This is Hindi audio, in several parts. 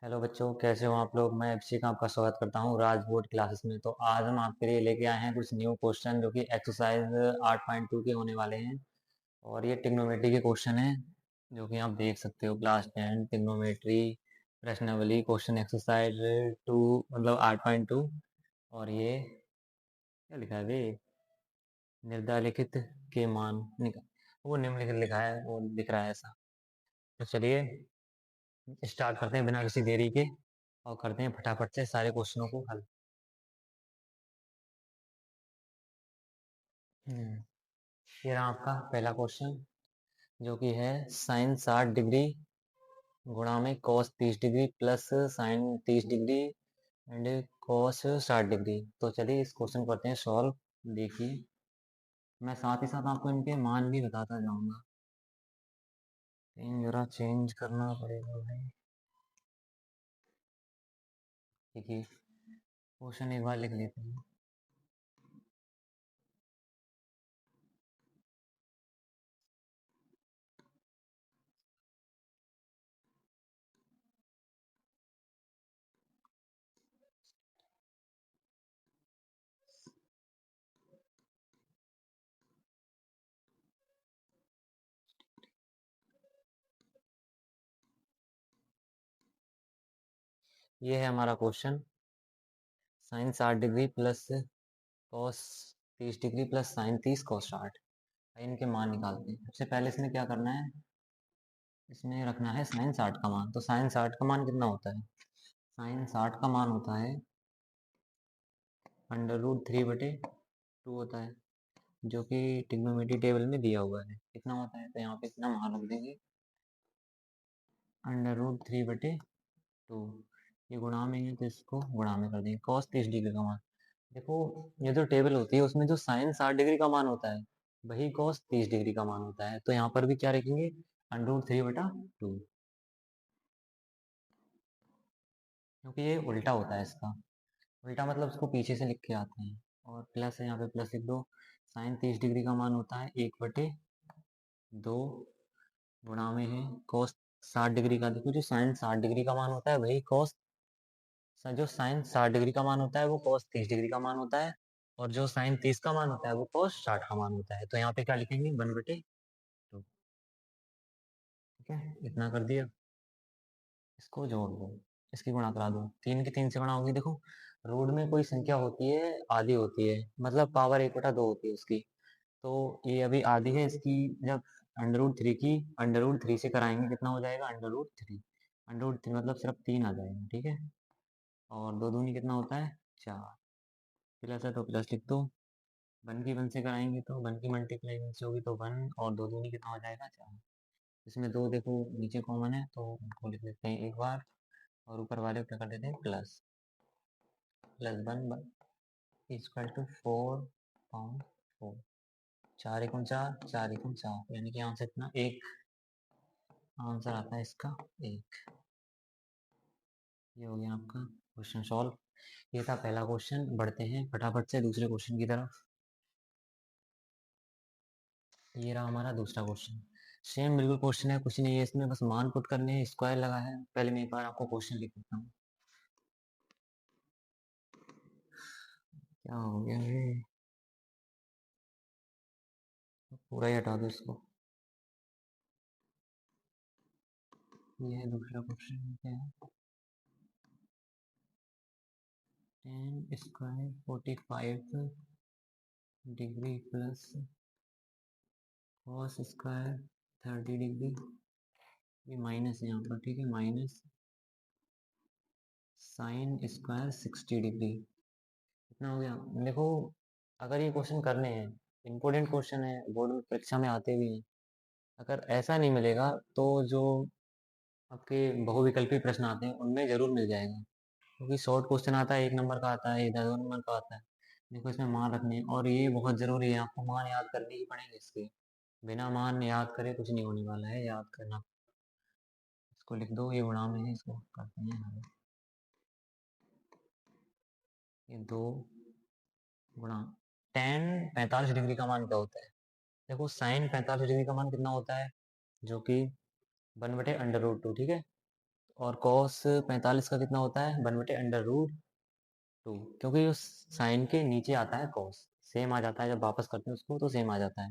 हेलो बच्चों, कैसे हो आप लोग। मैं अभिषेक आपका स्वागत करता हूँ राज बोर्ड क्लासेस में। तो आज हम आपके लिए लेके आए हैं कुछ न्यू क्वेश्चन जो कि एक्सरसाइज 8.2 के होने वाले हैं। और ये ट्रिग्नोमेट्री के क्वेश्चन हैं जो कि आप देख सकते हो। क्लास 10 ट्रिग्नोमेट्री प्रश्नावली क्वेश्चन एक्सरसाइज 2 मतलब 8.2। और ये क्या लिखा है वे, निर्धारित के मान निकाल, वो निम्नलिखित लिखा है, वो दिख रहा है ऐसा। तो चलिए स्टार्ट करते हैं बिना किसी देरी के और करते हैं फटाफट से सारे क्वेश्चनों को हल। ये रहा आपका पहला क्वेश्चन जो कि है साइन 60 डिग्री गुणा में cos 30 degree plus sine 30 degree and cos 60 degree. तो चलिए इस क्वेश्चन को करते हैं सॉल्व। देखिए मैं साथ ही साथ आपको इनके मान भी बताता जाऊंगा, लेकिन जरा चेंज करना पड़ेगा भाई। देखिए क्वेश्चन एक बार लिख लेते हैं। ये है हमारा question, sine 60 degree plus cos 30 degree plus sine 30 cos 60। इनके मान निकालते हैं। सबसे पहले इसमें क्या करना है, इसमें रखना है साइन 60 का मान। तो साइन 60 का मान कितना होता है, साइन 60 का मान होता है √3/2 होता है, जो कि ट्रिग्नोमेट्री टेबल में दिया हुआ है। कितना होता है, तो यहाँ पे इतना मान रख देंगे, √3/2। ये गुणा में है तो इसको गुणा में कर देंगे। कॉस 30 डिग्री का मान, देखो ये जो टेबल होती है उसमें जो साइन 60 डिग्री का मान होता है वही कॉस 30 डिग्री का मान होता है। तो यहाँ पर भी क्या रखेंगे, √3/2, क्योंकि ये उल्टा होता है इसका। उल्टा मतलब उसको पीछे से लिख के आते हैं। और प्लस है, यहाँ पे प्लस लिख दो। साइन 30 डिग्री का मान होता है 1/2 गुणा में है कॉस 60 डिग्री का। देखो जो साइन 60 डिग्री का मान होता है वही कॉस, जो साइन 60 डिग्री का मान होता है वो कॉस 30 डिग्री का मान होता है। और जो साइन 30 का मान होता है वो कॉस 60 का मान होता है। तो यहाँ पे क्या लिखेंगे, 1/2। ठीक है, इतना कर दिया। इसको जोड़ दो, इसकी गुणा करा दो। 3 की 3 से गुणा होगी। देखो रूट में कोई संख्या होती है आधी होती है, मतलब पावर 1/2 होती है उसकी। तो ये अभी आधी है इसकी। जब √3 की √3 से कराएंगे कितना हो जाएगा, √3। √3 मतलब सिर्फ 3 आ जाएगा। ठीक है, और दो दूनी कितना होता है, 4। प्लस है तो प्लस लिख दो। 1 की 1 से कराएंगे तो 1 की मल्टीप्लाई 1 से होगी तो 1, और दो दूनी कितना हो जाएगा, 4। इसमें दो देखो नीचे कॉमन है तो उनको लिख देते हैं एक बार, और ऊपर वाले को क्या कर देते हैं, प्लस प्लस 1 इक्वल टू 4/4। 4 × 4 4 × 4, यानी कि आंसर इतना एक आंसर आता है इसका, एक। ये हो गया आपका क्वेश्चन सॉल्व। ये था पहला क्वेश्चन। बढ़ते हैं फटाफट से दूसरे क्वेश्चन की तरफ। ये रहा हमारा दूसरा क्वेश्चन। सेम बिल्कुल क्वेश्चन है, कुछ नहीं है इसमें, बस मान पुट करने हैं, स्क्वायर लगा है। पहले मैं एक बार आपको क्वेश्चन लिख देता हूँ। क्या हो गया ये, पूरा ही हटा दो इसको। ये है दूसरा क्वेश्चन, क्या है, ten square 45 degree plus cos square 30 degree. ये माइनस है यहाँ पर, ठीक है, माइनस साइन स्क्वायर 60 डिग्री। इतना हो गया। देखो अगर ये क्वेश्चन करने हैं, इम्पोर्टेंट क्वेश्चन है, बोर्ड में परीक्षा में आते भी हैं। अगर ऐसा नहीं मिलेगा तो जो आपके बहुविकल्पी प्रश्न आते हैं उनमें जरूर मिल जाएगा, क्योंकि शॉर्ट क्वेश्चन आता है, 1 नंबर का आता है, इधर 2 नंबर का आता है। देखो इसमें मान रखने हैं, और ये बहुत जरूरी है, आपको मान याद करने ही पड़ेंगे इसके। बिना मान याद करे कुछ नहीं होने वाला है, याद करना। इसको लिख दो, ये गुणा में है, इसको करते हैं हल। ये 2 टेन 45 डिग्री का मान क्या होता है। देखो साइन 45 डिग्री का मान कितना होता है, जो कि 1/√2। ठीक है, और कॉस 45 का कितना होता है 1/√2, क्योंकि जो साइन के नीचे आता है कॉस सेम आ जाता है, जब वापस करते हैं उसको तो सेम आ जाता है।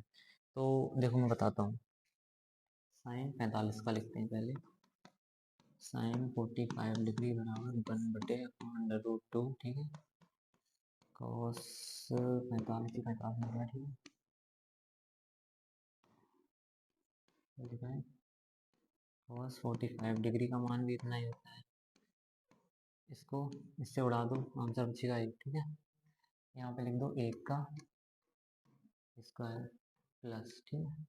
तो देखो मैं बताता हूँ, साइन 45 का लिखते हैं पहले, साइन 45 डिग्री बराबर 1/√2, ठीक है। कॉस 45 की 45 में क्या, ठीक है। कॉस 45 डिग्री का मान भी इतना ही होता है, इसको इससे उड़ा दो, आंसर बचेगा 1, ठीक है। यहाँ पे लिख दो 1 का स्क्वायर प्लस, ठीक है।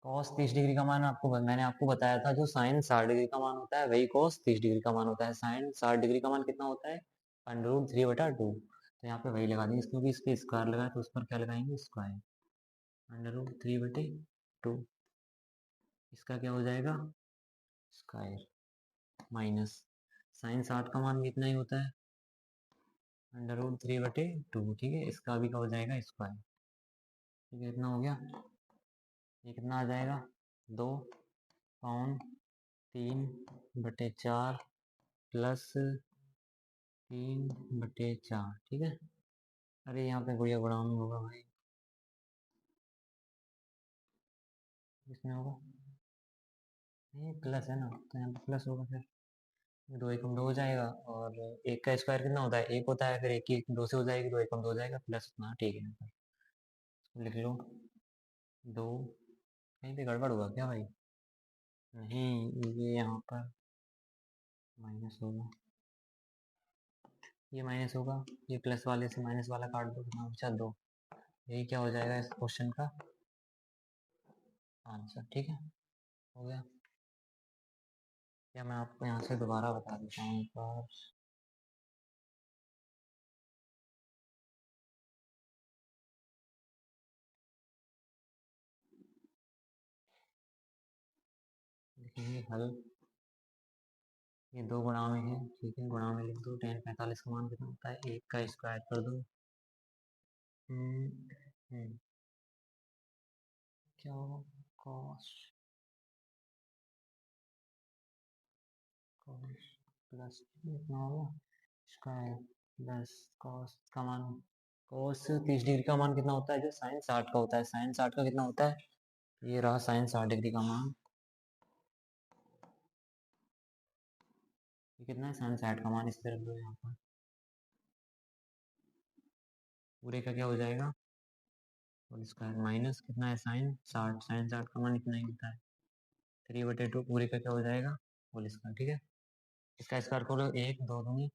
कॉस 30 डिग्री का मान मैंने आपको बताया था, जो साइन 60 डिग्री का मान होता है वही कॉस 30 डिग्री का मान होता है। साइन 60 डिग्री का मान कितना होता है √3/2, तो यहाँ पे वही लगा देंगे, क्योंकि इस पे स्क्वायर लगा है तो उस पर क्या लगाएंगे, स्क्वायर। √3/2, इसका क्या हो जाएगा, स्क्वायर, माइनस साइन 60 का मान भी इतना ही होता है √3/2, ठीक है। इसका भी क्या हो जाएगा, स्क्वायर, ठीक है। इतना हो गया, ये कितना आ जाएगा, 2/3/4 प्लस 3/4, ठीक है। अरे यहाँ पे गुड़िया गुड़ाउन होगा भाई, इसमें होगा, ये प्लस है ना, तो यहाँ पे प्लस होगा, फिर 2 एकम 2 हो जाएगा, और 1 का स्क्वायर कितना होता है, 1 होता है, फिर 1 की 2 से हो जाएगी, 2 एकम 2 हो जाएगा, प्लस उतना, ठीक है। लिख लो 2, कहीं पे गड़बड़ हुआ क्या भाई, नहीं ये यहाँ पर माइनस होगा, ये माइनस होगा, ये प्लस वाले से माइनस वाला काट दो, कितना बचा 2, यही क्या हो जाएगा इस क्वेश्चन का आंसर, ठीक है। हो गया, क्या मैं आपको यहाँ से दोबारा बता देता हूँ एक बार, लिखेंगे हल, ये 2 गुणा में है, ठीक है, गुणा में लिख दो, tan 45 का मान कितना होता है, 1 का स्क्वायर कर दो, हम्म, हम्म, क्या होगा, कॉस कॉस प्लस कितना होगा, स्क्वायर प्लस कॉस का मान, कॉस 30 डिग्री का मान कितना होता है, जो साइन 60 का होता है, साइन 60 का कितना होता है, ये रहा साइन 60 डिग्री का मान, ये कितना है, साइन 60 का मान, इस तरफ दो यहाँ पर, पूरे का क्या हो जाएगा, होल स्क्वायर, माइनस कितना है, साइन 60, साइन 60 का मान इतना ही होता है, 3/2, पूरे का क्या हो जाएगा, होल स्क्वायर, ठीक है। इसका स्क्वायर करो, 1 2 दूनी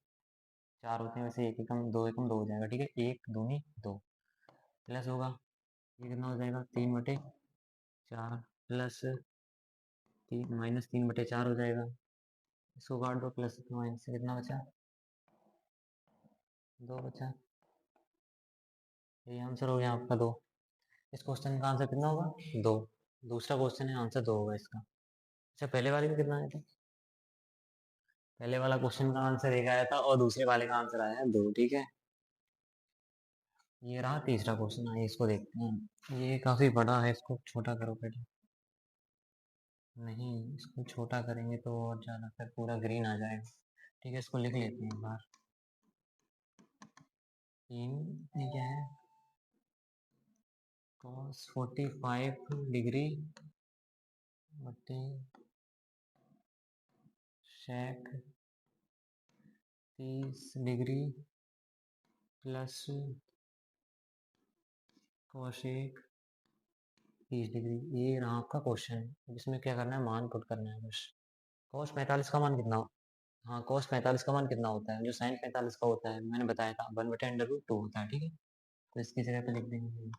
4 होते हैं, वैसे 1 एकम 2 एकम 2 हो जाएगा, ठीक है, 1 दूनी 2, प्लस होगा, ये कितना हो जाएगा, 3/4 प्लस 3 माइनस 3/4 हो जाएगा, इसको काट दो, प्लस माइनस से कितना बचा, 2 बचा, ये आंसर हो गया आपका 2। इस क्वेश्चन का आंसर कितना होगा, 2, दूसरा क्वेश्चन है, आंसर 2 होगा इसका। अच्छा, पहले वाले का कितना आया था, पहले वाला क्वेश्चन का आंसर 1 आया था और दूसरे वाले का आंसर आया है 2, ठीक है। ये रहा तीसरा क्वेश्चन, आइए इसको देखते हैं, ये काफ़ी बड़ा है, इसको छोटा करो पहले, नहीं इसको छोटा करेंगे तो और ज़्यादा, फिर पूरा ग्रीन आ जाएगा, ठीक है। इसको लिख लेते हैं एक बार, 3, ये क्या है, cos 45 डिग्री बटे sec 30 degree plus cosec 30 degree, ये रहा आपका क्वेश्चन, जिसमें क्या करना है, मान पुट करना है बस। cos 45 का मान कितना, हाँ cos 45 का मान कितना होता है, जो sin 45 का होता है, मैंने बताया था 1/√2 होता है, ठीक है। तो इसकी जगह पे लिख देंगे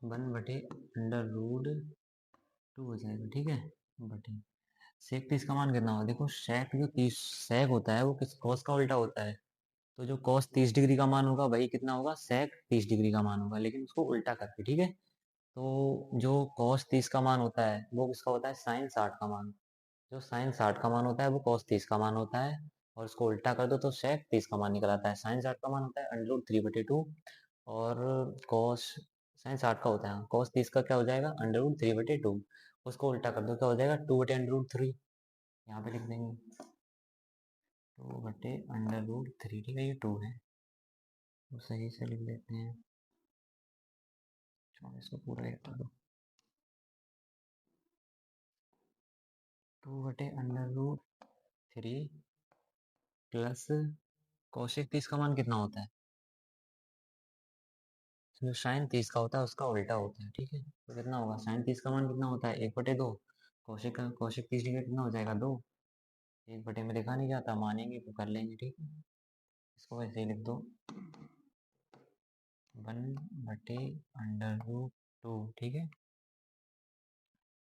1/√2 हो जाएगा, ठीक है, बटे सेक 30 का मान कितना होगा, देखो सेक जो 30 सेक होता है वो किस कॉस का उल्टा होता है, तो जो कॉस 30 डिग्री का मान होगा वही कितना होगा, सेक 30 डिग्री का मान होगा, लेकिन उसको उल्टा करके, ठीक है। तो जो कॉस 30 का मान होता है वो किसका होता है, साइन 60 का मान, जो साइन 60 का मान होता है वो कॉस 30 का मान होता है, और उसको उल्टा कर दो तो सेक 30 का मान निकल आता है। साइन 60 का मान होता है √3/2, और कॉस साइन 60 का होता है, कॉस 30 का क्या हो जाएगा, √3/2, उसको उल्टा कर दो क्या हो जाएगा, 2/√3, यहाँ पे लिख देंगे 2/√3, ठीक है, ये 2 है, तो सही से लिख देते हैं। चलो इसको पूरा ही हटा दो। 2/√3 प्लस कौशिक 30 का मान कितना होता है? जो साइन 30 का होता है उसका उल्टा होता है, ठीक है, तो कितना होगा? साइन 30 का मान कितना होता है? 1/2। कौशिक 30 डिग्री कितना हो जाएगा? 2। 1/2 में देखा नहीं जाता, मानेंगे तो कर लेंगे, ठीक है, इसको वैसे ही लिख दो 1/√2, ठीक है,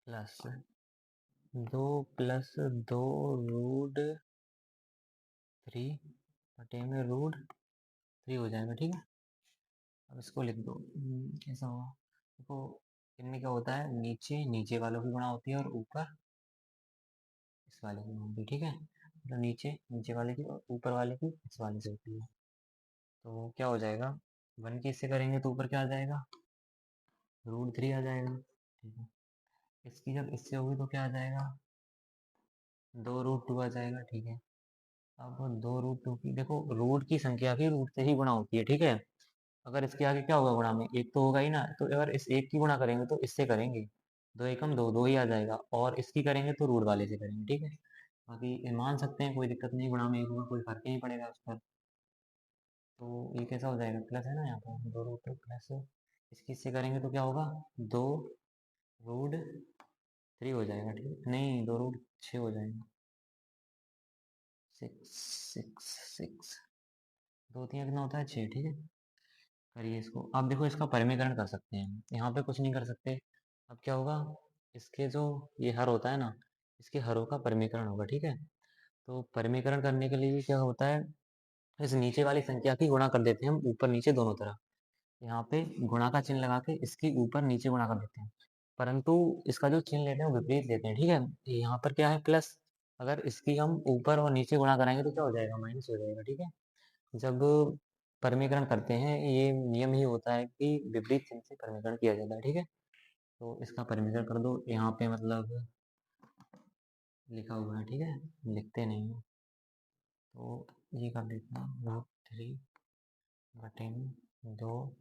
प्लस 2 प्लस 2√3/√3 हो जाएगा, ठीक है। अब इसको लिख दो, कैसा हुआ देखो, इनमें क्या होता है, नीचे नीचे वालों की गुणा होती है और ऊपर इस वाले की गुणा होती है, ठीक है, मतलब नीचे नीचे वाले की और ऊपर वाले की इस वाले से होती है। तो क्या हो जाएगा, 1 की इससे करेंगे तो ऊपर क्या आ जाएगा? √3 आ जाएगा, ठीक है। इसकी जब इससे होगी तो क्या आ जाएगा? 2√2 आ जाएगा, ठीक है। अब 2√2 की देखो, रूट की संख्या की रूट से ही गुणा होती है, ठीक है। अगर इसके आगे क्या होगा गुणा में? एक तो होगा ही ना, तो अगर इस एक की गुणा करेंगे तो इससे करेंगे, 2 एकम 2, 2 ही आ जाएगा, और इसकी करेंगे तो रूट वाले से करेंगे, ठीक है। बाकी ये मान सकते हैं, कोई दिक्कत नहीं, गुणा में एक होगा, कोई फर्क ही नहीं पड़ेगा उस पर। तो ये कैसा हो जाएगा? प्लस है ना यहाँ पर, 2√2 प्लस इसकी इससे करेंगे तो क्या होगा? 2√3 हो जाएगा, ठीक है, नहीं 2√6 हो जाएगा, 6 दो तीन कितना होता है? 6, ठीक है। करिए इसको, अब देखो इसका परिमीकरण कर सकते हैं, यहाँ पे कुछ नहीं कर सकते। अब क्या होगा, इसके जो ये हर होता है ना, इसके हरों का परिमीकरण होगा, ठीक है। तो परिमीकरण करने के लिए क्या होता है, इस नीचे वाली संख्या की गुणा कर देते हैं हम ऊपर नीचे दोनों तरफ। यहाँ पे गुणा का चिन्ह लगा के इसकी ऊपर नीचे गुणा कर देते हैं, परंतु इसका जो चिन्ह लेते हैं वो विपरीत लेते हैं, ठीक है। यहाँ पर क्या है? प्लस। अगर इसकी हम ऊपर और नीचे गुणा कराएंगे तो क्या हो जाएगा? माइनस हो जाएगा, ठीक है। जब परिमीकरण करते हैं, ये नियम ही होता है कि विपरीत चिन्ह से परिमीकरण किया जाता है, ठीक है। तो इसका परिमीकरण कर दो, यहाँ पे मतलब लिखा हुआ है, ठीक है, लिखते नहीं है, तो ये कर देते हैं √3/2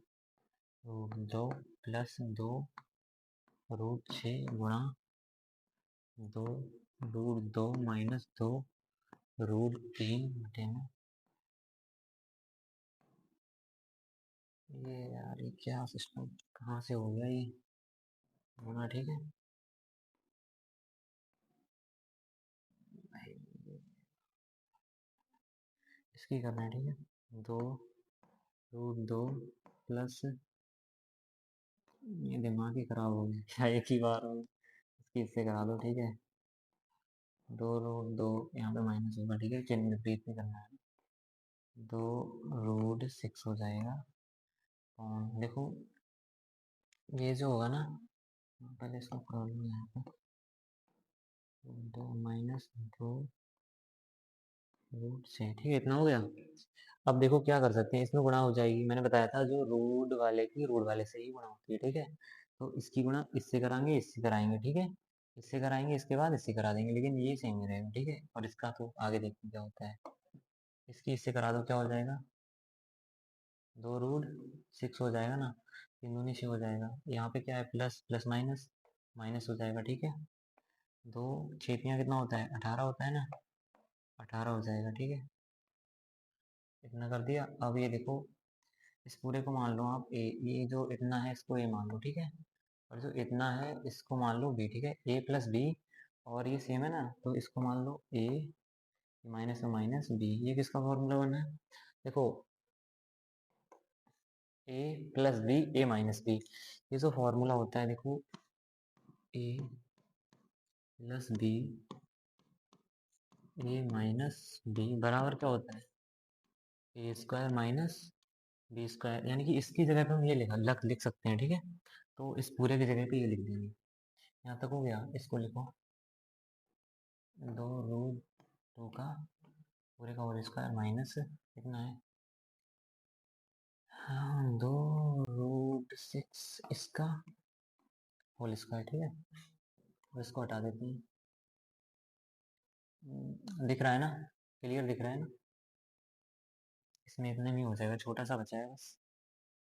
√2 प्लस 2√6 गुणा 2 माइनस 2√3/2। ये यार, ये क्या सिस्टम कहाँ से हो गया ये होना, ठीक है। इसकी करना है, ठीक है, 2√2 प्लस, ये दिमाग ही खराब हो गया क्या, एक ही बार में इसकी इससे करा दो, ठीक है। 2√2 यहाँ पे माइनस होगा, ठीक है, चिन्ह विपरीत में करना है। 2√6 हो जाएगा, और देखो ये जो होगा ना, पहले इसको प्रॉब्लम यहाँ पे 2 माइनस 2√6, ठीक है, इतना हो गया। अब देखो क्या कर सकते हैं, इसमें गुणा हो जाएगी, मैंने बताया था जो रूट वाले की रूट वाले से ही गुणा होती है, ठीक है। तो इसकी गुणा इससे कराएंगे, इससे कराएंगे, ठीक है, इससे कराएंगे, इसके बाद इससे करा देंगे, लेकिन ये सेम ही रहेगा, ठीक है। और इसका तो आगे देखते हैं क्या होता है। इसकी इससे करा दो, क्या हो जाएगा? 2√6 हो जाएगा ना, 3 दूनी 6 हो जाएगा, यहाँ पे क्या है? प्लस प्लस माइनस माइनस हो जाएगा, ठीक है। 2 6 कितना होता है? 18 होता है ना, 18 हो जाएगा, ठीक है। इतना कर दिया। अब ये देखो, इस पूरे को मान लो आप ए, ये जो इतना है इसको ए मान लो, ठीक है, और जो इतना है इसको मान लो बी, ठीक है, ए प्लस बी, और ये सेम है ना, तो इसको मान लो ए माइनस में माइनस बी। ये किसका फॉर्मूला बना है? देखो, ए प्लस बी, ए माइनस बी, ये जो फॉर्मूला होता है, देखो, ए प्लस बी, ए माइनस बी बराबर क्या होता है? ए स्क्वायर माइनस बी स्क्वायर, यानी कि इसकी जगह पे हम ये लिख सकते हैं, ठीक है। तो इस पूरे की जगह पे ये लिख देंगे। यहाँ तक हो गया, इसको लिखो 2√2 का पूरे का होल स्क्वायर माइनस कितना है? हाँ, 2√6 इसका होल स्क्वायर, ठीक है। तो इसको हटा देते हैं, दिख रहा है ना, क्लियर दिख रहा है ना। इसमें इतने में हो जाएगा, छोटा सा बचा है बस,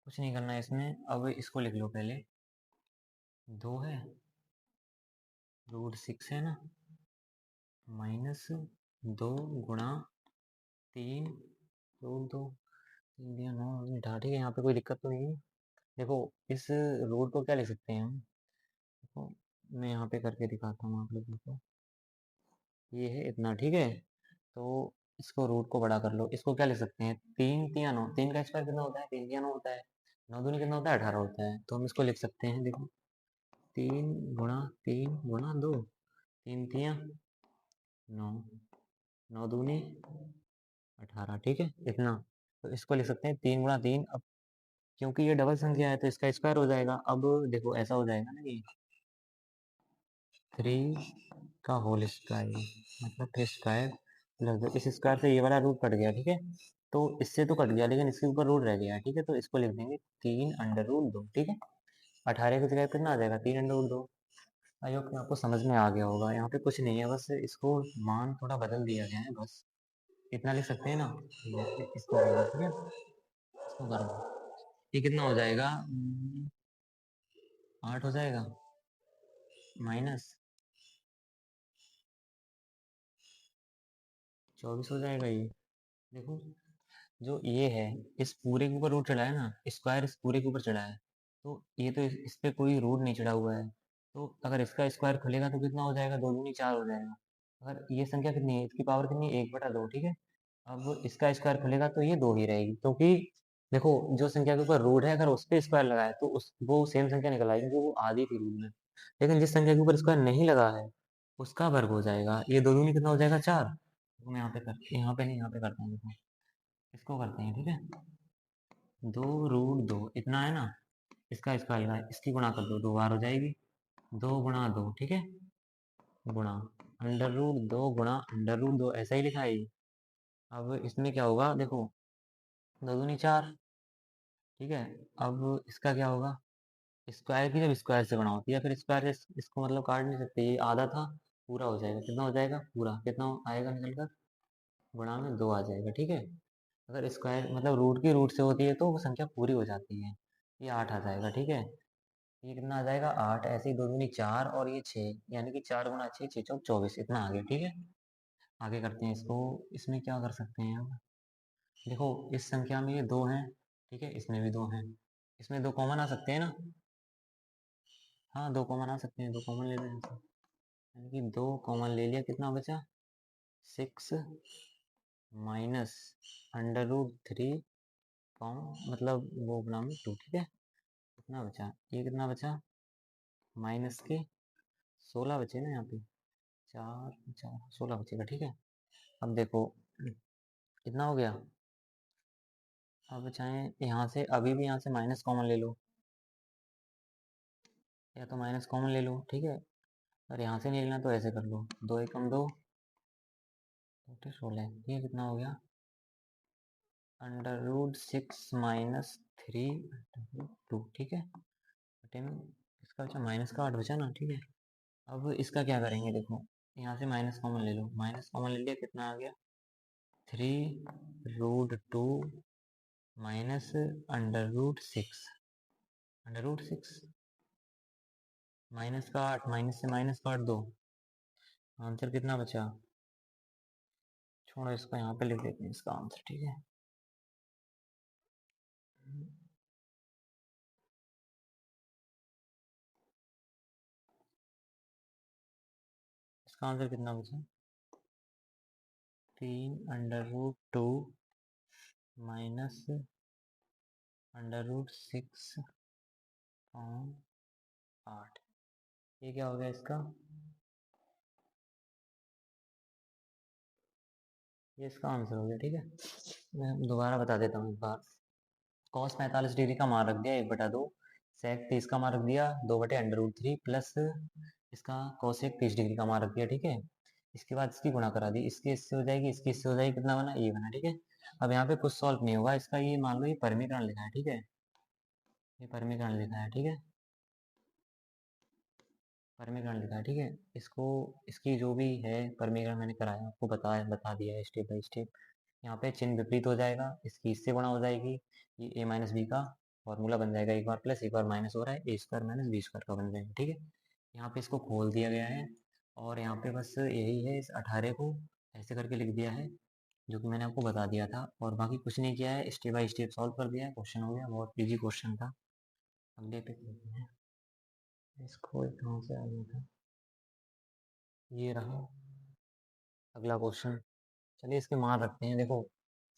कुछ नहीं करना है इसमें। अब इसको लिख लो पहले, 2 है, √6 है ना, -2 गुणा 3 √2, 3 दिया 9, मिटा, ठीक है, यहाँ पे कोई दिक्कत तो नहीं है। देखो इस रूट को क्या लिख सकते हैं हम, देखो मैं यहाँ पे करके दिखाता हूँ आप लोगों को। ये है इतना, ठीक है। तो इसको रूट को बड़ा कर लो, इसको क्या लिख सकते हैं, 3 3 9, 3 का स्क्वायर कितना होता है, 3 3 9 होता है, 9 दूनी कितना होता है, 18 होता है। तो हम इसको लिख सकते हैं, देखो 3 गुणा 2, 3 3 9, 9 दूनी 18, ठीक है, इतना। तो इसको लिख सकते हैं 3 गुणा 3। अब क्योंकि ये डबल संख्या है तो इसका स्क्वायर हो जाएगा। अब देखो ऐसा हो जाएगा ना कि 3 का होल स्क्वायर, मतलब 3 स्क्वायर प्लस 2, इस स्क्वायर से ये वाला रूट कट गया, ठीक है। तो इससे तो कट गया लेकिन इसके ऊपर रूट रह गया, ठीक है। तो इसको लिख देंगे 3√2, ठीक है। 18 की जगह कितना आ जाएगा, 3√2। आई होप कि आपको समझ में आ गया होगा। यहाँ पे कुछ नहीं है, बस इसको मान थोड़ा बदल दिया गया है, बस इतना लिख सकते हैं ना। इसको कर दो, ठीक है, इसको कर दो। ये कितना हो जाएगा, 8 हो जाएगा, -24 हो जाएगा ये। देखो जो ये है, इस पूरे के ऊपर रूट चढ़ा है ना, स्क्वायर इस पूरे के ऊपर चढ़ा है, तो ये तो इस पे कोई रूट नहीं चढ़ा हुआ है। तो अगर इसका स्क्वायर खुलेगा तो कितना हो जाएगा, 2 दूनी 4 हो जाएगा। अगर ये संख्या कितनी है, इसकी पावर कितनी है, 1/2, ठीक है। अब इसका स्क्वायर खुलेगा तो ये 2 ही रहेगी, क्योंकि देखो जो संख्या के ऊपर रूट है अगर उस पर स्क्वायर लगाए तो उस वो सेम संख्या निकल आएगी, क्योंकि वो आधी थी रूट में। लेकिन जिस संख्या के ऊपर स्क्वायर नहीं लगा है उसका वर्ग हो जाएगा। ये 2 दूनी कितना हो जाएगा, 4। तो मैं यहाँ पे नहीं, यहाँ पे करता हूँ, देखो इसको करते हैं, ठीक है। 2√2 इतना है ना, इसका स्क्वायर लगाए, इसकी गुणा कर दो, 2 बार हो जाएगी, 2 गुणा 2, ठीक है, गुणा √2 गुणा √2, ऐसा ही लिखा है ये। अब इसमें क्या होगा, देखो 2 दूनी 4, ठीक है। अब इसका क्या होगा, स्क्वायर की जब स्क्वायर से गुणा होती है फिर स्क्वायर से इसको मतलब काट नहीं सकते, ये आधा था, पूरा हो जाएगा, कितना हो जाएगा, पूरा कितना आएगा निकल कर, गुणा में 2 आ जाएगा, ठीक है। अगर स्क्वायर मतलब रूट की रूट से होती है तो वो संख्या पूरी हो जाती है। ये 8 आ जाएगा, ठीक है। ये कितना आ जाएगा, 8, ऐसे ही 2 दूनी 4 और ये 6, यानी कि 4 गुणा 6, 6 चौक 24, इतना आ गया, ठीक है। आगे करते हैं इसको। इसमें क्या कर सकते हैं अब, देखो इस संख्या में ये 2 हैं, ठीक है, इसमें भी 2 हैं, इसमें 2 कॉमन आ सकते हैं ना। हाँ 2 कॉमन आ सकते हैं, 2 कॉमन ले लें ऐसे। यानी कि 2 कॉमन ले लिया, कितना बचा, 6 माइनस √3 मतलब वो बना में 2, ठीक है। कितना बचा, ये कितना बचा, माइनस के 16 बचे ना यहाँ पे, 4 4 16 बचेगा, ठीक है। अब देखो कितना हो गया। अब चाहे यहाँ से अभी भी यहाँ से माइनस कॉमन ले लो, या तो माइनस कॉमन ले लो, ठीक है। और यहाँ से नहीं लेना तो ऐसे कर लो, 2 एकम 2, 16, ये कितना हो गया, √6 - 3 2, ठीक है, बटे में इसका बचा माइनस का 8 बचा ना, ठीक है। अब इसका क्या करेंगे, देखो यहाँ से माइनस कॉमन ले लो, माइनस कॉमन ले लिया, कितना आ गया, 3√2 माइनस √6, √6 माइनस का 8, माइनस से माइनस काट दो, आंसर कितना बचा, छोड़ो इसको, यहाँ पे लिख देते हैं इसका आंसर, ठीक है। इसका आंसर कितना बचा, 3√2 माइनस √6/8, ये क्या हो गया इसका, ये इसका आंसर हो गया, ठीक है। मैं दोबारा बता देता हूँ एक बार। cos 45 डिग्री का मान रख दिया 1/2, sec 30 का मान रख दिया 2/√3 प्लस इसका cosec 30 डिग्री का मान रख दिया, ठीक है। इसके बाद इसकी गुणा करा दी, इसकी इससे हो जाएगी, इसकी इससे हो जाएगी, कितना बना, ये बना, ठीक है। अब यहाँ पे कुछ सॉल्व नहीं होगा इसका, ये मान लो ये परिमीकरण लिखा है, ठीक है, ये परिमीकरण लिखा है, ठीक है, परमीकरण लिखा है, ठीक है। इसको इसकी जो भी है परमीकरण मैंने कराया, आपको बता दिया है स्टेप बाय स्टेप। यहाँ पे चिन्ह विपरीत हो जाएगा, इसकी इससे गुणा हो जाएगी, ये a माइनस बी का फॉर्मूला बन जाएगा, एक बार प्लस एक बार माइनस हो रहा है, ए स्क्वायर माइनस बी स्क्वायर का बन जाएगा, ठीक है। यहाँ पे इसको खोल दिया गया है और यहाँ पे बस यही है, इस 18 को ऐसे करके लिख दिया है, जो कि मैंने आपको बता दिया था, और बाकी कुछ नहीं किया है, स्टेप बाय स्टेप सॉल्व कर दिया है, क्वेश्चन हो गया, बहुत इजी क्वेश्चन था। अगले पे चलते हैं। इसको कहाँ से आ गया था, ये रहा अगला क्वेश्चन। चलिए इसके मान रखते हैं, देखो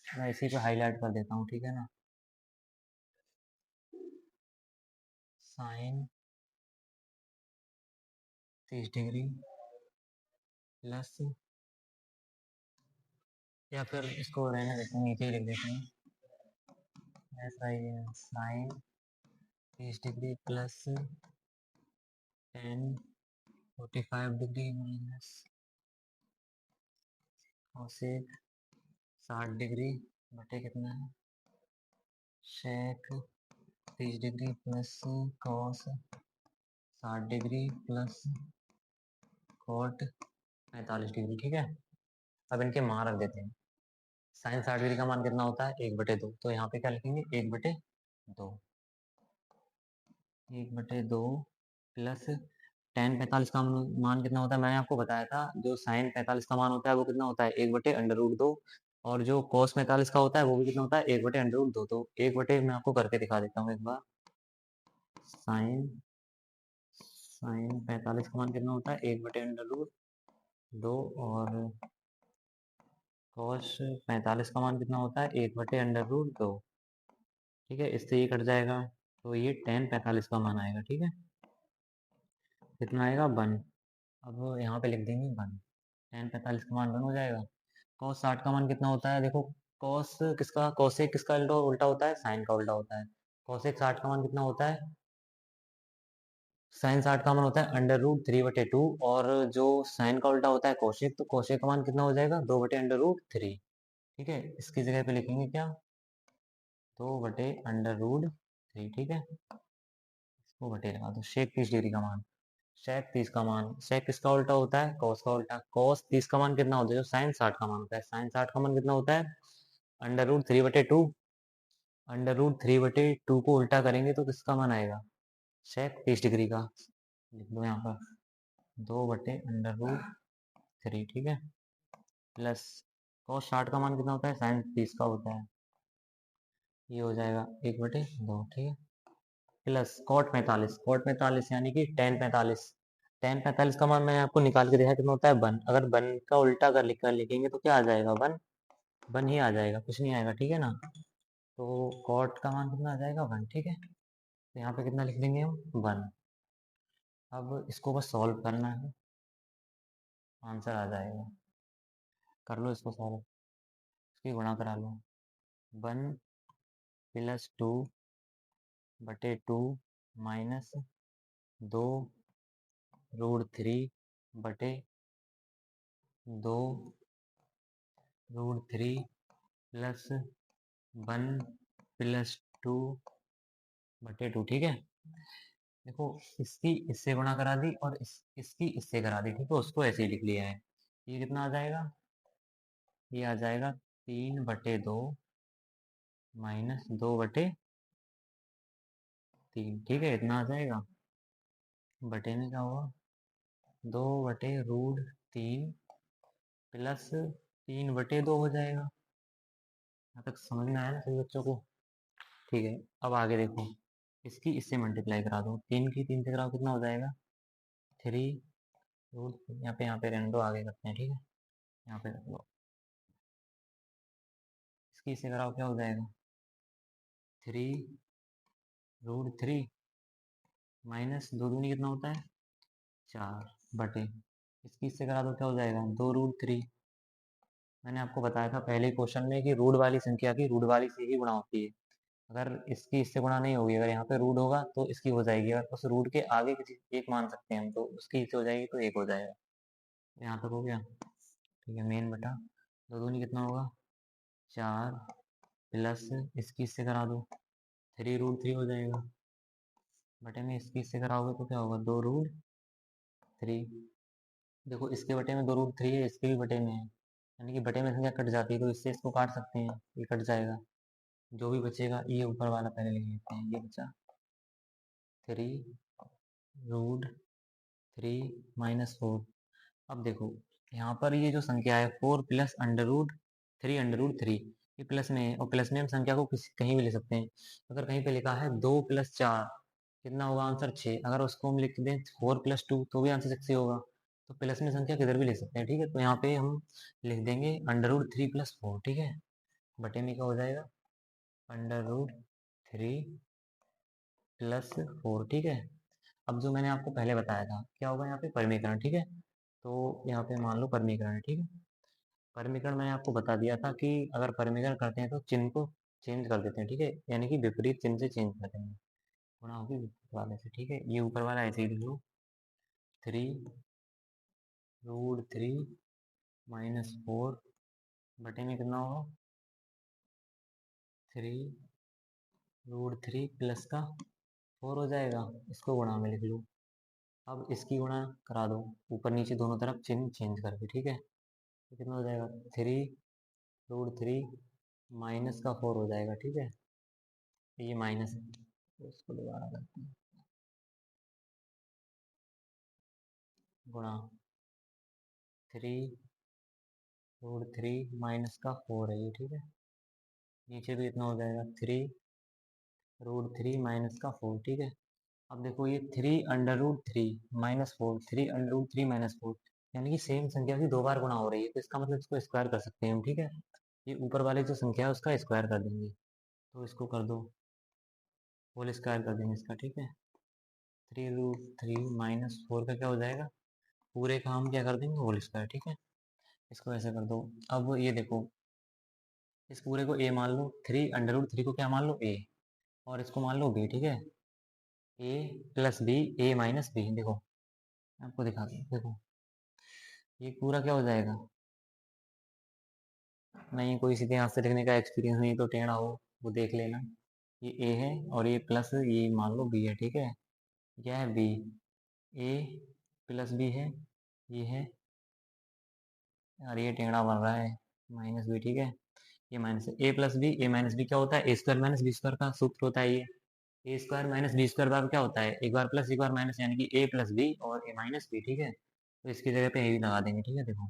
मैं इसी पे हाईलाइट कर देता हूँ, ठीक है ना। साइन 30 डिग्री प्लस, या फिर इसको रहने देते हैं, नीचे ही लिख देते हैं, ऐसा ही है, sine 30 degree plus tan 45 degree minus cosec 60 degree बटे कितना है, sec 30 degree plus cos 60 degree plus cot 45 degree, ठीक है। अब इनके मान रख देते हैं। साइन 60 डिग्री का मान कितना होता है, 1/2, तो यहाँ पे क्या लिखेंगे, 1/2, 1/2 प्लस टेन 45 का मान कितना होता है, मैंने आपको बताया था, जो साइन 45 का मान होता है वो कितना होता है, 1/√2, और जो कॉस 45 का होता है वो भी कितना होता है, 1/√2। तो 1/, मैं आपको करके दिखा देता हूँ एक बार। साइन साइन 45 का मान कितना होता है, 1/√2, और कॉस 45 का मान कितना होता है, 1/√2, ठीक है। इससे ये कट जाएगा, तो ये टेन 45 का मान आएगा, ठीक है। कितना आएगा, 1। अब यहाँ पे लिख देंगे 1, टेन 45 का मान 1 हो जाएगा। कॉस 60 का मान कितना होता है, देखो कॉस किसका, कॉसेक किसका उल्टा होता है, साइन का उल्टा होता है। कॉसेक 60 का मान कितना होता है, साइन 60 का मान होता है √3/2, और जो साइन का उल्टा होता है कौशिक, तो कौशिक का मान कितना हो जाएगा, 2/√3, ठीक है। इसकी जगह पे लिखेंगे क्या, 2/√3, ठीक है। इसको बटे लगा दो, शेक 30 डिग्री का मान, शेक 30 का मान, शेक किसका उल्टा होता है, कॉस का उल्टा, कॉस 30 का मान कितना होता है, जो साइन 60 का मान होता है, साइन 60 का मान कितना होता है, √3/2, √3/2 को उल्टा करेंगे तो किसका मान आएगा, शेक 30 डिग्री का, लिख दो यहाँ पर 2/√3, ठीक है, प्लस कॉस 60 का मान कितना होता है, साइन 30 का होता है, ये हो जाएगा 1/2, ठीक है, प्लस कॉट 45 यानी कि टेन 45 का मान मैंने आपको निकाल के देखा कितना होता है, 1। अगर 1 का उल्टा कर लिखेंगे तो क्या आ जाएगा, 1 ही आ जाएगा, कुछ नहीं आएगा, ठीक है ना। तो कॉट का मान कितना आ जाएगा, 1, ठीक है। तो यहाँ पे कितना लिख देंगे हम, 1। अब इसको बस सॉल्व करना है, आंसर आ जाएगा, कर लो इसको सॉल्व, इसकी गुणा करा लो, 1 + 2/2 माइनस 2√3/2 प्लस 1 + 2/2, ठीक है। देखो इसकी इससे गुणा करा दी और इसकी इससे करा दी, ठीक है, उसको ऐसे ही लिख लिया है। ये कितना आ जाएगा, ये आ जाएगा 3/2 माइनस 2/3, ठीक है, इतना आ जाएगा। बटे में क्या होगा, 2/√3 प्लस 3/2 हो जाएगा। यहाँ तक समझ में आया ना सभी बच्चों को, ठीक है। अब आगे देखो, इसकी इससे मल्टीप्लाई करा दो, 3 की 3 से कराओ, कितना हो जाएगा, 3 रूट, यहाँ पे रहने दो, आगे करते हैं, ठीक है, यहाँ पे रख लो, इसकी इससे कराओ, क्या हो जाएगा, 3√3 माइनस 2 दूनी कितना होता है, 4 बटे, इसकी इससे करा दो, क्या हो जाएगा, 2√3। मैंने आपको बताया था पहले क्वेश्चन में कि रूट वाली संख्या की रूट वाली से ही गुणा होती है। अगर इसकी इससे गुणा नहीं होगी, अगर यहाँ पे रूट होगा तो इसकी हो जाएगी, अगर उस रूट के आगे किसी एक मान सकते हैं हम, तो उसकी इससे हो जाएगी तो एक हो जाएगा। यहाँ तक हो गया, ठीक है, मेन बटा 2 दूनी कितना होगा, 4 प्लस इसकी इससे करा दो, 3√3 हो जाएगा, बटे में इसकी इससे कराओगे तो क्या होगा, 2√3, 3। देखो इसके बटे में 2√3 है, इसके भी बटे में है, यानी कि बटे में संख्या कट जाती है, तो इससे इसको काट सकते हैं, ये कट जाएगा। जो भी बचेगा ये ऊपर वाला पहले लिख लेते हैं, ये बचा 3√3 - 4। अब देखो यहाँ पर ये जो संख्या है 4 प्लस √3 ये प्लस में है, और प्लस में हम संख्या को कहीं भी ले सकते हैं। अगर कहीं पे लिखा है 2 + 4 कितना होगा आंसर 6, अगर उसको हम लिख दें 4 + 2 तो भी आंसर 6 ही होगा। तो प्लस में संख्या किधर भी ले सकते हैं, ठीक है। तो यहाँ पे हम लिख देंगे √3 + 4, ठीक है। बटे में क्या हो जाएगा √3 + 4, ठीक है। अब जो मैंने आपको पहले बताया था क्या होगा यहाँ पे परिमीकरण, ठीक है। तो यहाँ पे मान लो परिमीकरण है, ठीक है। परिमीकरण मैंने आपको बता दिया था कि अगर परिमीकरण करते हैं तो चिन्ह को चेंज कर देते हैं, ठीक है, यानी कि विपरीत चिन्ह से चेंज कर देंगे, गुणा होगी विपरीत वाले से, ठीक है। ये ऊपर वाला ऐसे ही लिख लो 3√3 - 4 बटे में कितना होगा 3√3 प्लस का 4 हो जाएगा, इसको गुणा में लिख लो। अब इसकी गुणा करा दो ऊपर नीचे दोनों तरफ चिन्ह चेंज करके, ठीक है। तो कितना हो जाएगा 3√3 माइनस का 4 हो जाएगा, ठीक है। तो ये माइनस है, तो इसको दोबारा करते हैं, गुणा 3√3 माइनस का 4 है ये, ठीक है। नीचे भी इतना हो जाएगा 3√3 माइनस का 4, ठीक है। अब देखो ये 3√3 - 4, 3√3 - 4 यानी कि सेम संख्या की 2 बार गुणा हो रही है, तो इसका मतलब इसको स्क्वायर कर सकते हैं हम, ठीक है। ये ऊपर वाले जो संख्या है उसका स्क्वायर कर देंगे, तो इसको कर दो होल स्क्वायर कर देंगे इसका, ठीक है। 3√3 - 4 का क्या हो जाएगा, पूरे का हम क्या कर देंगे होल स्क्वायर, ठीक है। इसको ऐसे कर दो। अब ये देखो इस पूरे को a मान लो, 3√3 को क्या मान लो a, और इसको मान लो b, ठीक है। a + b, a - b, देखो आपको दिखा दूँ, देखो ये पूरा क्या हो जाएगा, नहीं कोई सीधे हाथ से लिखने का एक्सपीरियंस नहीं तो टेढ़ा हो वो देख लेना। ये a है और ये प्लस ये मान लो b है, ठीक है। यह है b, a + b है, ये है, और ये टेढ़ा बन रहा है -b, ठीक है। ये minus a + b, a - b क्या होता है a² - b² का सूत्र होता है ये। a² - b² बार क्या होता है, एक बार प्लस एक बार माइनस, यानी कि a + b और a - b, ठीक है। तो इसकी जगह पे a भी लगा देंगे, ठीक है। देखो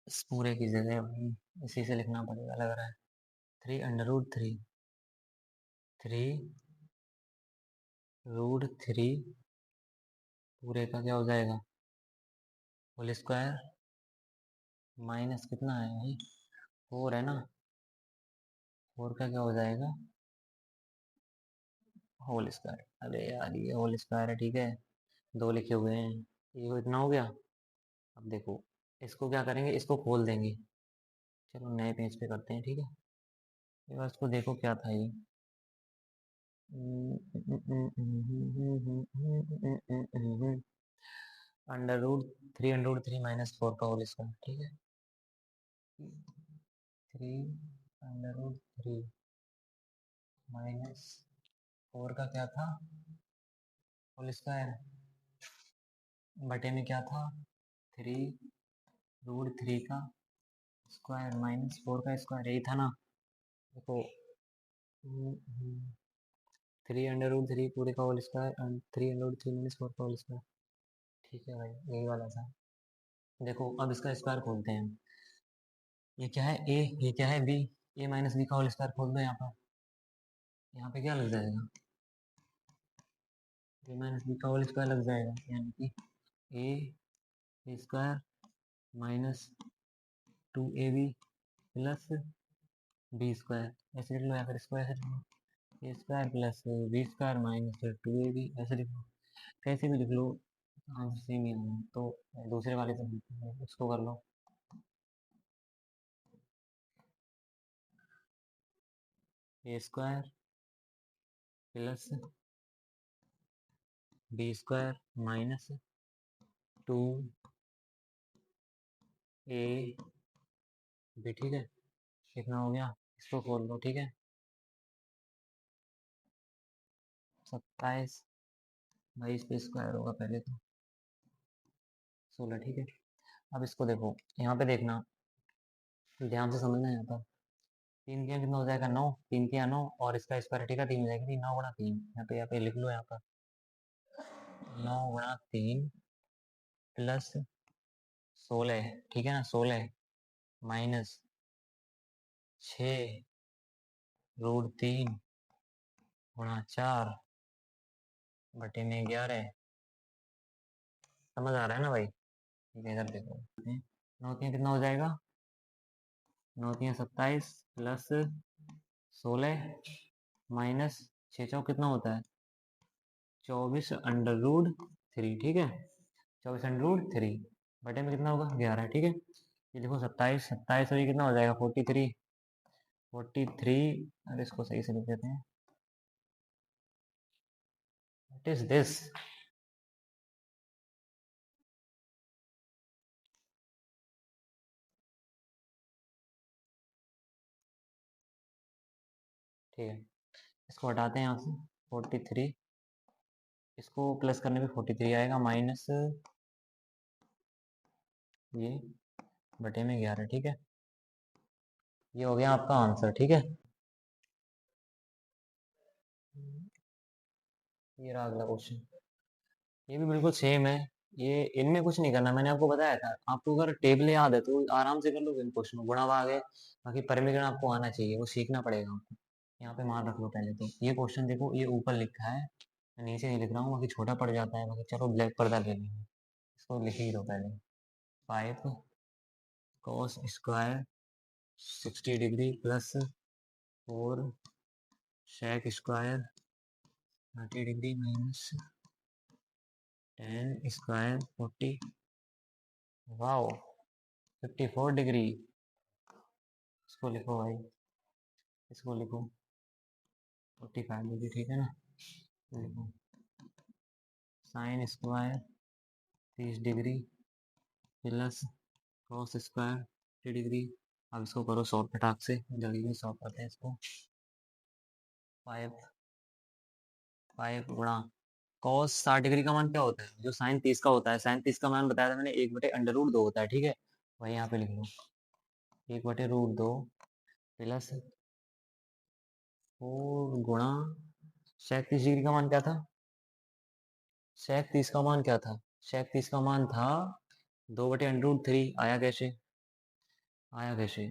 इस पूरे की जगह भाई इसी से लिखना पड़ेगा लग रहा है, 3√3 पूरे का क्या हो जाएगा होल स्क्वायर माइनस कितना है भाई 4 है ना, 4 का क्या हो जाएगा होल स्क्वायर। अरे यार ये होल स्क्वायर है, ठीक है, 2 लिखे हुए हैं, ये इतना हो गया। अब देखो इसको क्या करेंगे, इसको खोल देंगे, चलो नए पेज पे करते हैं, ठीक है। ये बस इसको देखो क्या था ये, √3√3 - 4 का होल स्क्वायर, ठीक है। 3√3 -4 का क्या था होल स्क्वायर, बटे में क्या था 3√3 का स्क्वायर -4 का स्क्वायर, यही था ना। देखो 3√3 पूरे का होल स्क्वायर, 3√3 - 4 का होल स्क्वायर, ठीक है भाई यही वाला था। देखो अब इसका स्क्वायर खोलते हैं, ये क्या है a, ये क्या है b, a - b का होल स्क्वायर खोल दो यहाँ पर, यहाँ पे क्या लग जाएगा a - b का होल स्क्वायर लग जाएगा, यानी कि a² - 2ab प्लस b², ऐसे लिख लो या फिर इसको ऐसे लिख लो a² + b² - 2ab, ऐसे लिख लो, कैसे भी लिख लो आंसर सेम ही आना। तो दूसरे वाले से उसको कर लो, a² प्लस b² - 2ab, ठीक है। कितना हो गया, इसको खोल लो, ठीक है। 27 भाई इस पे स्क्वायर होगा पहले तो 16, ठीक है। अब इसको देखो, यहाँ पे देखना, ध्यान से समझना यहाँ पर। 3 के यहाँ कितना हो जाएगा 9, 3 के यहाँ 9 और इसका स्क्वायर हटेगा 3 हो जाएगा, 9 गुणा 3, यहाँ पे लिख लो यहाँ पर 9 गुणा 3 प्लस 16, ठीक है ना, 16 माइनस 6√3 गुणा 4 बटे में 11। समझ आ रहा है ना भाई? ठीक है, इधर देखो, 9 3 कितना हो जाएगा, 9 3 27 प्लस 16 माइनस 6 कितना होता है 24√3, ठीक है, 24√3 बटे में कितना होगा 11, ठीक है। ये देखो 27 27 और ये कितना हो जाएगा 43 43। अरे इसको सही से लिख देते हैं, व्हाट इज दिस। ठीक है, इसको हटाते हैं यहाँ से 43, इसको प्लस करने पे 43 आएगा माइनस ये बटे में 11, ठीक है। ये हो गया आपका आंसर, ठीक है। ये रहा अगला क्वेश्चन, ये भी बिल्कुल सेम है। ये इनमें कुछ नहीं करना, मैंने आपको बताया था, आपको अगर टेबल याद है तो आराम से कर लो इन क्वेश्चन, गुणा भाग है, बाकी परिमीकरण आपको आना चाहिए, वो सीखना पड़ेगा आपको। यहाँ पे मान रख लो पहले तो, ये क्वेश्चन देखो, ये ऊपर लिखा है, मैं नीचे नहीं लिख रहा हूँ, बाकी छोटा पड़ जाता है, बाकी चलो ब्लैक पर्दा ले लेंगे, इसको लिख ही दो पहले। 5 cos square 60 degree plus 4 sec square 30 degree minus 10 square 40, wow 54 degree. इसको लिखो भाई, इसको लिखो 45 डिग्री, ठीक है ना। लिखो sine square 30 degree plus cos square 30 degree. अब इसको करो सॉल्व फटाक से, जल्दी से सॉल्व करते हैं इसको। 5 5 गुणा कॉस 60 डिग्री का मान क्या होता है, जो साइन 30 का होता है, साइन 30 का मान बताया था मैंने 1/√2 होता है, ठीक है। वही यहाँ पे लिख लो 1/√2 प्लस 4 गुणा सेक 30 डिग्री का मान क्या था, सेक 30 का मान क्या था, सेक 30 का मान था 2/√3। आया कैसे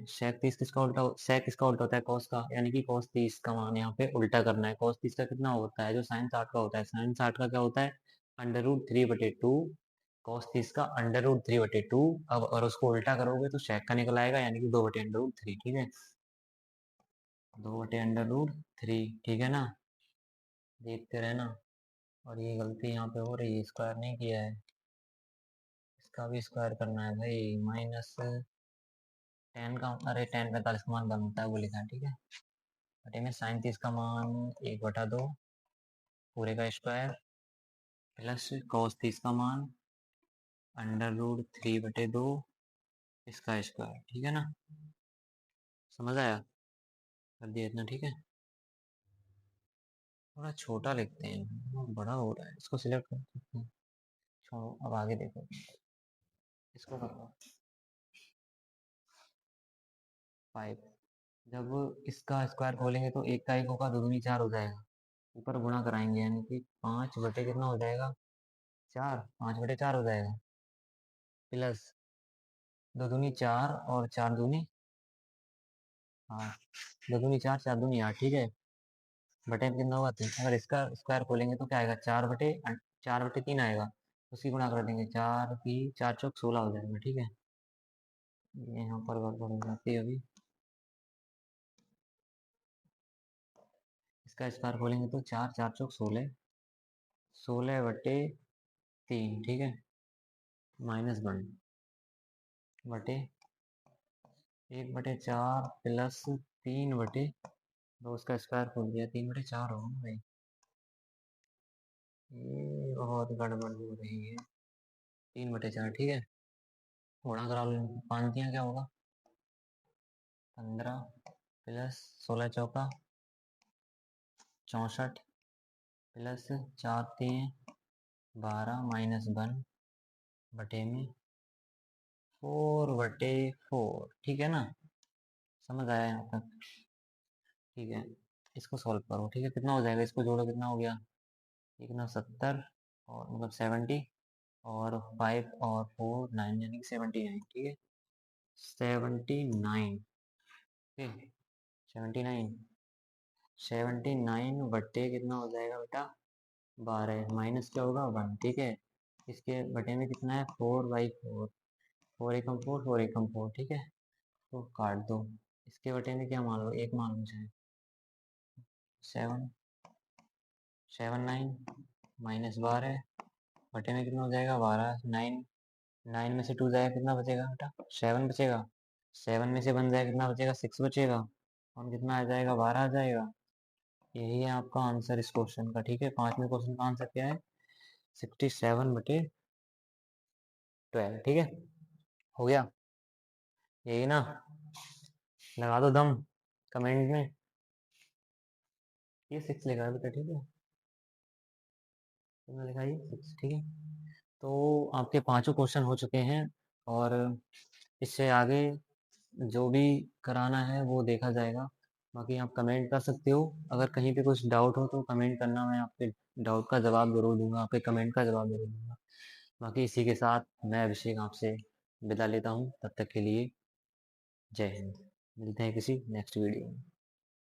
सेक 30 किसका उल्टा, सेक किसका उल्टा होता है कॉस का, यानी कि कॉस 30 का मान यहाँ पे उल्टा करना है। कॉस 30 का कितना होता है, जो साइन 60 का होता है, साइन 60 का क्या होता है √3/2, कॉस 30 का √3/2। अब और उसको उल्टा करोगे तो सेक का निकल आएगा, यानी कि 2/√3, ठीक है, 2/√3, ठीक है ना। देखते रहना। और ये गलती यहाँ पे हो रही है, स्क्वायर नहीं किया है, इसका भी स्क्वायर करना है भाई, माइनस 10 का, अरे 10 45 का मान बनता है वो लिखा है, ठीक है। बटे में साइन 30 का मान 1/2 पूरे का स्क्वायर प्लस कॉस 30 का मान √3/2 इसका स्क्वायर, ठीक है ना। समझ आया, कर दिया इतना, ठीक है। थोड़ा छोटा लिखते हैं, बड़ा हो रहा है, इसको सिलेक्ट कर सकते हैं। छोड़ो, अब आगे देखो, इसको कर लो 5। जब इसका स्क्वायर खोलेंगे तो एक का एक होगा, दो दूनी 4 हो जाएगा, ऊपर गुणा कराएंगे, यानी कि 5 बटे कितना हो जाएगा 4, 5/4 हो जाएगा, प्लस 2 दूनी 4 और 4 दूनी, हाँ 2 दूनी 4 4 दूनी 8, ठीक है। बटे में कितना होगा 3, अगर इसका स्क्वायर खोलेंगे तो क्या आएगा 4/3 आएगा, उसी गुणा कर देंगे, 4 की 4 चौक 16 हो जाएगा, ठीक है। ये यहाँ पर गड़बड़ हो जाती है अभी, इसका स्क्वायर खोलेंगे तो 4 4 चौक 16, 16/3, ठीक है, -1 बटे 1/4 प्लस 3/2, उसका स्क्वायर खोल दिया 3/4 होगा ना भाई। ये बहुत गड़बड़ हो रही है, 3/4, ठीक है, गुणा करा लो, 5 दिया क्या होगा 15 प्लस 16 चौका 64 प्लस 4 3 12 माइनस 1 बटे में 4/4, ठीक है ना? समझ आया यहाँ तक? ठीक है, इसको सॉल्व करो। ठीक है, कितना हो जाएगा? इसको जोड़ो, कितना हो गया? एक ना 70 और मतलब 70 और 5 और 4 9 यानी कि 79। ठीक है, 79। ठीक, 79 79 बटे कितना हो जाएगा बेटा? 12 माइनस क्या होगा? 1। ठीक है, इसके बटे में कितना है? 4/4। 4 एकम 4, 4 एकम 4। ठीक है, तो काट दो। इसके बटे में क्या मान लो? 1 मान लो चाहे। 7 7 9 माइनस 12 बटे में कितना हो जाएगा? 12। 9 9 में से 2 जाएगा, कितना बचेगा बेटा? 7 बचेगा। 7 में से 1 जाएगा, कितना बचेगा? 6 बचेगा। और कितना आ जाएगा? 12 आ जाएगा। यही है आपका आंसर इस क्वेश्चन का। ठीक है, 5वें क्वेश्चन का आंसर क्या है? 67/12। ठीक है, हो गया यही ना? लगा दो दम कमेंट में। ये 6 लिखा है बेटा, ठीक है, तुमने लिखा ये 6। ठीक है, तो आपके 5 क्वेश्चन हो चुके हैं और इससे आगे जो भी कराना है वो देखा जाएगा। बाकी आप कमेंट कर सकते हो, अगर कहीं पे कुछ डाउट हो तो कमेंट करना, मैं आपके डाउट का जवाब जरूर दूंगा, आपके कमेंट का जवाब जरूर दूंगा। बाकी इसी के साथ मैं अभिषेक आपसे विदा लेता हूँ, तब तक के लिए जय हिंद। मिलते हैं किसी नेक्स्ट वीडियो में।